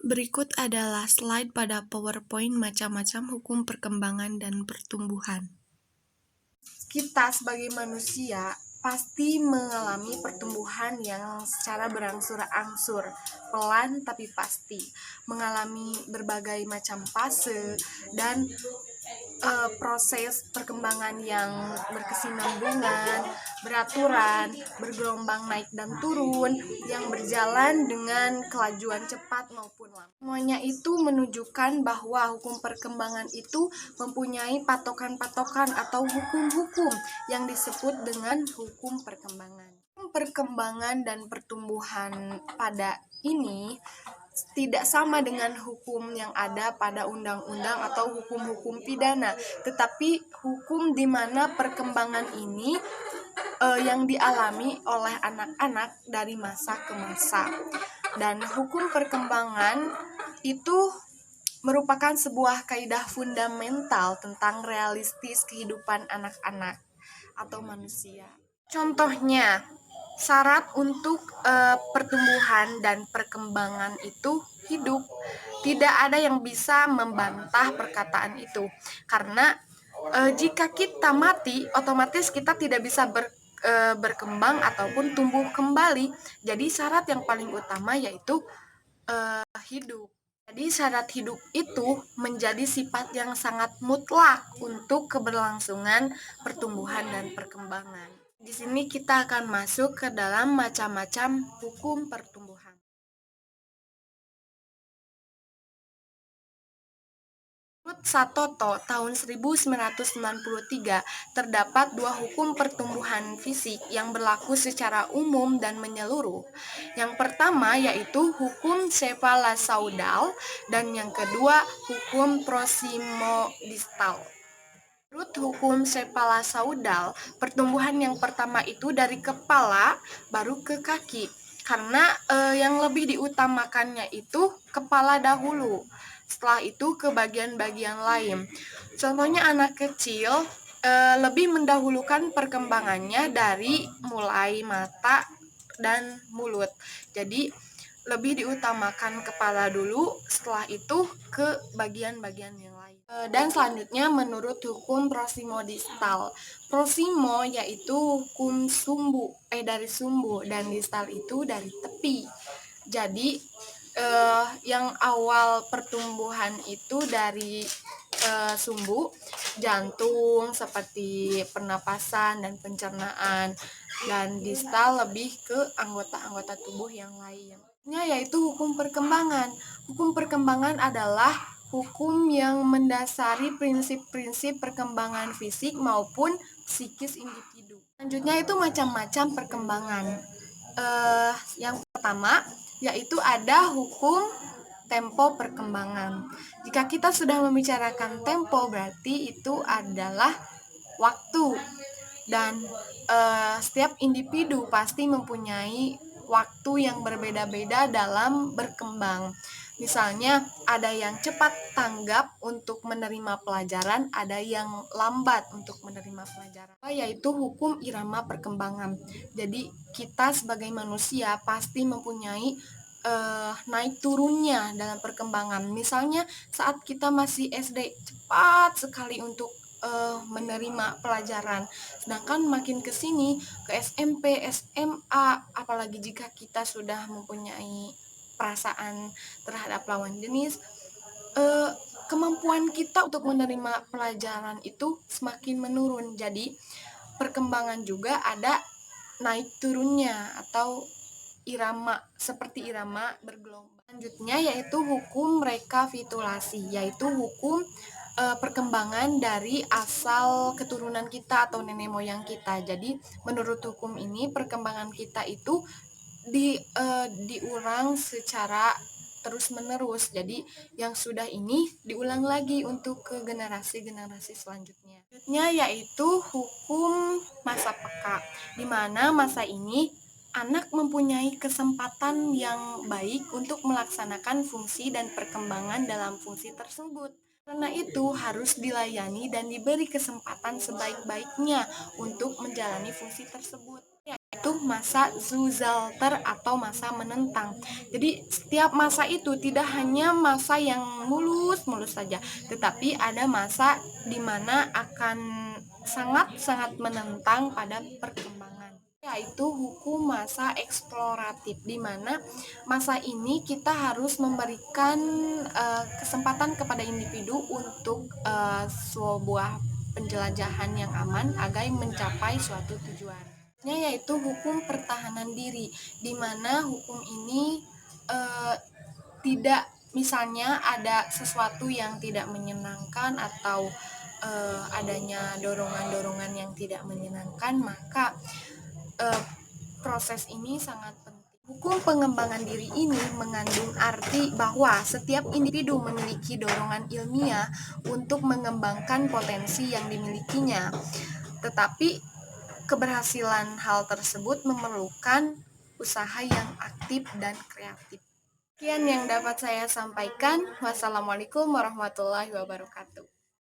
Berikut adalah slide pada PowerPoint macam-macam hukum perkembangan dan pertumbuhan. Kita sebagai manusia pasti mengalami pertumbuhan yang secara berangsur-angsur, pelan tapi pasti, mengalami berbagai macam fase dan proses perkembangan yang berkesinambungan, beraturan, bergelombang naik dan turun, yang berjalan dengan kelajuan cepat maupun lambat. Semuanya itu menunjukkan bahwa hukum perkembangan itu mempunyai patokan-patokan atau hukum-hukum yang disebut dengan hukum perkembangan. Hukum perkembangan dan pertumbuhan pada ini tidak sama dengan hukum yang ada pada undang-undang atau hukum-hukum pidana, tetapi hukum di mana perkembangan ini yang dialami oleh anak-anak dari masa ke masa. Dan hukum perkembangan itu merupakan sebuah kaidah fundamental tentang realistis kehidupan anak-anak atau manusia. Contohnya, syarat untuk pertumbuhan dan perkembangan itu hidup. Tidak ada yang bisa membantah perkataan itu, karena jika kita mati, otomatis kita tidak bisa berkembang ataupun tumbuh kembali. Jadi syarat yang paling utama yaitu hidup. Jadi syarat hidup itu menjadi sifat yang sangat mutlak untuk keberlangsungan pertumbuhan dan perkembangan. Di sini kita akan masuk ke dalam macam-macam hukum pertumbuhan. Menurut Satoto tahun 1993, terdapat dua hukum pertumbuhan fisik yang berlaku secara umum dan menyeluruh. Yang pertama yaitu hukum Shevvalashvili dan yang kedua hukum prosimodistal. Menurut hukum Shevvalashvili, pertumbuhan yang pertama itu dari kepala baru ke kaki. Karena yang lebih diutamakannya itu kepala dahulu. Setelah itu ke bagian-bagian lain. Contohnya anak kecil lebih mendahulukan perkembangannya dari mulai mata dan mulut. Jadi lebih diutamakan kepala dulu, setelah itu ke bagian-bagian yang lain. Dan selanjutnya menurut hukum prosimodistal. Prosimo yaitu hukum sumbu, dari sumbu, dan distal itu dari tepi. Jadi yang awal pertumbuhan itu dari sumbu, jantung seperti pernapasan dan pencernaan, dan distal lebih ke anggota-anggota tubuh yang lain. Yaitu hukum perkembangan. Hukum perkembangan adalah hukum yang mendasari prinsip-prinsip perkembangan fisik maupun psikis individu. Selanjutnya itu macam-macam perkembangan. Yang pertama yaitu ada hukum tempo perkembangan. Jika kita sudah membicarakan tempo, berarti itu adalah waktu. Dan setiap individu pasti mempunyai waktu yang berbeda-beda dalam berkembang. Misalnya ada yang cepat tanggap untuk menerima pelajaran, ada yang lambat untuk menerima pelajaran. Yaitu hukum irama perkembangan. Jadi kita sebagai manusia pasti mempunyai naik turunnya dalam perkembangan. Misalnya saat kita masih SD, cepat sekali untuk menerima pelajaran. Sedangkan makin ke sini, ke SMP, SMA, apalagi jika kita sudah mempunyai perasaan terhadap lawan jenis, kemampuan kita untuk menerima pelajaran itu semakin menurun. Jadi perkembangan juga ada naik turunnya atau irama, seperti irama bergelombang. Selanjutnya yaitu hukum rekapitulasi, yaitu hukum perkembangan dari asal keturunan kita atau nenek moyang kita. Jadi menurut hukum ini perkembangan kita itu diulang secara terus-menerus. Jadi yang sudah ini diulang lagi untuk ke generasi-generasi selanjutnya. Selanjutnya yaitu hukum masa peka, di mana masa ini anak mempunyai kesempatan yang baik untuk melaksanakan fungsi dan perkembangan dalam fungsi tersebut. Karena itu harus dilayani dan diberi kesempatan sebaik-baiknya untuk menjalani fungsi tersebut. yaitu masa Zuzalter atau masa menentang. Jadi setiap masa itu tidak hanya masa yang mulus-mulus saja, tetapi ada masa di mana akan sangat-sangat menentang pada perkembangan, yaitu hukum masa eksploratif, di mana masa ini kita harus memberikan kesempatan kepada individu untuk sebuah penjelajahan yang aman agar mencapai suatu tujuan. Yaitu hukum pertahanan diri, di mana hukum ini tidak, misalnya ada sesuatu yang tidak menyenangkan atau adanya dorongan-dorongan yang tidak menyenangkan, maka proses ini sangat penting. Hukum pengembangan diri ini mengandung arti bahwa setiap individu memiliki dorongan ilmiah untuk mengembangkan potensi yang dimilikinya, tetapi keberhasilan hal tersebut memerlukan usaha yang aktif dan kreatif. Sekian yang dapat saya sampaikan. Wassalamualaikum warahmatullahi wabarakatuh.